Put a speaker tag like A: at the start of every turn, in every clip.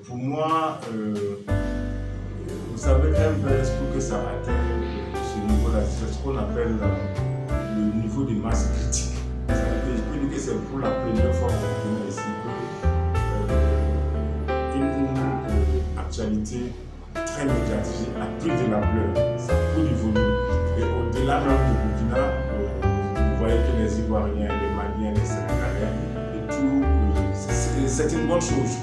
A: Pour moi, vous savez, un buzz, pour que ça atteigne ce niveau-là, c'est ce qu'on appelle le niveau de masse critique. Je peux dire que c'est pour la première fois qu'on connaît ici qu'une actualité très médiatisée a pris de l'ampleur, ça a pris du volume. Et au-delà même du Burkina, vous voyez que les Ivoiriens, les Maliens, les Sénégalais, et tout, c'est une bonne chose.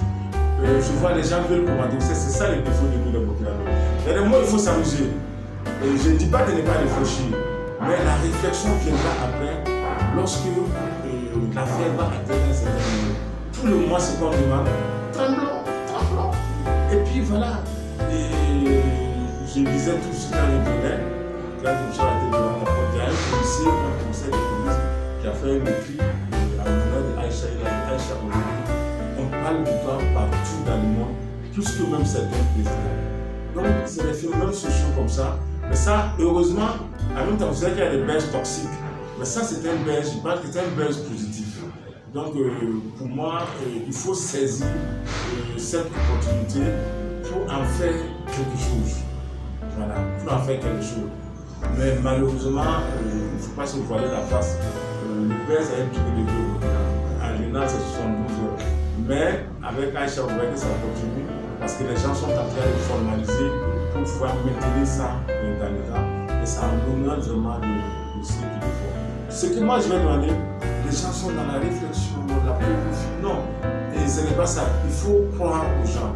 A: Je vois les gens veulent commenter, c'est ça le défaut de nous les Burkinabés. Dernièrement, il faut s'amuser. Je ne dis pas de ne pas réfléchir, mais la réflexion viendra après, lorsque l'affaire va atteindre un certain niveau. Tout le mois, c'est qu'on demande, tremblons, tremblons. Et puis voilà. Et je disais tout ce quand je venais, quand je suis à la télévision, il y a un policier, un conseil de police, qui a fait un écrit à l'honneur de Aïcha aujourd'hui. On parle du temps partout dans le monde, plus que même certains présidents. Donc, c'est des phénomènes sociaux comme ça. Mais ça, heureusement, en même temps, vous savez qu'il y a des buzz toxiques. Mais ça, c'est un buzz, je pense que c'est un buzz positif. Donc, pour moi, il faut saisir cette opportunité pour en faire quelque chose. Voilà, pour en faire quelque chose. Mais malheureusement, il ne faut pas se voiler la face. Le buzz a un truc de dos. En général, c'est 72 heures. Mais avec Aïcha, vous voyez que ça continue parce que les gens sont en train de formaliser pour pouvoir maintenir ça dans l'état. Et ça en l'honneur vraiment de ce qu'il faut. Ce que moi je vais demander, les gens sont dans la réflexion, la préoccupation. Non, et ce n'est pas ça. Il faut croire aux gens.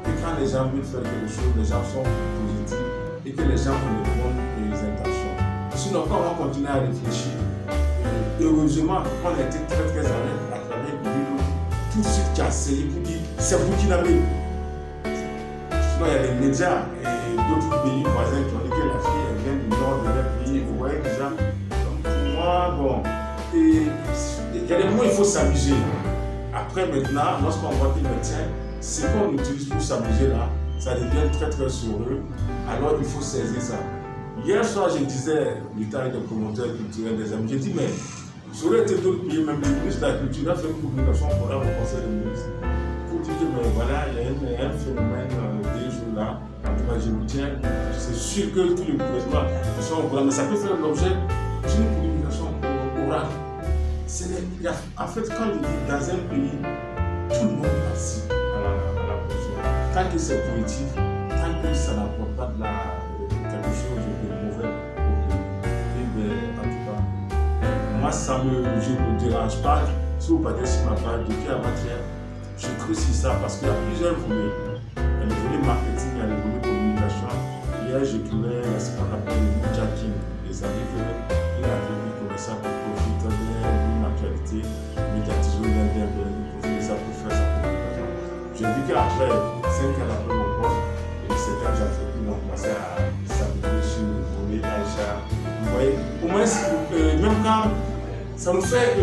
A: Et quand les gens veulent faire quelque chose, les gens sont positifs et que les gens ont de bonnes intentions. Sinon, quand on va continuer à réfléchir, heureusement, on a été très très à l'aise à travers le livre. Tout de suite qui a essayé pour dire c'est Burkinabé. Sinon, il y a les médias et d'autres pays voisins qui ont dit que la fille elle vient du nord de leur pays. Vous voyez déjà. Donc pour moi, bon, il y a des moments où il faut s'amuser. Après, maintenant, lorsqu'on voit que tiens, ce qu'on utilise pour s'amuser là, ça devient très très sérieux. Alors il faut saisir ça. Hier soir, je disais, du temps des promoteurs culturels, des amis, j'ai dit, mais ça aurait été d'autres pays, même le ministre de la Culture a fait une publication pour au Conseil des ministres. Pour dire que voilà, il y a un phénomène des jours là. En tout cas, je vous tiens. C'est sûr que tous les gouvernements sont au courant, mais ça peut faire l'objet d'une publication orale. En fait, quand je dis dans un pays, tout le monde participe à la production. Tant que c'est positif, tant que ça n'apporte pas quelque chose de mauvais au pays. En tout cas, moi, je ne me dérange pas. Si vous partez sur ma page, depuis avant-hier, je creuse sur ça parce qu'il y a plusieurs volets. Il y a le volet marketing, il y a le volet communication. Hier, je trouvais ce qu'on appelle le jacking, c'est-à-dire qu'il a été comme ça pour profiter d'une actualité médiatisée d'un profiter de ça pour faire sa communication. J'ai vu qu'après 5 ans après mon poste, et 7 ans, j'ai fait plus long passer à s'amuser sur le volet Aïcha. Vous voyez, au moins, même quand ça nous fait,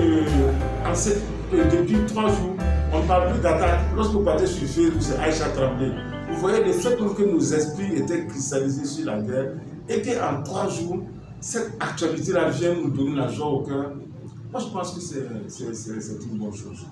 A: depuis 3 jours, on ne parle plus d'attaque. Lorsque vous partez sur Facebook, c'est Aïcha Tremblay. Vous voyez le fait que nos esprits étaient cristallisés sur la guerre et qu'en 3 jours, cette actualité-là vient nous donner la joie au cœur. Moi, je pense que c'est une bonne chose.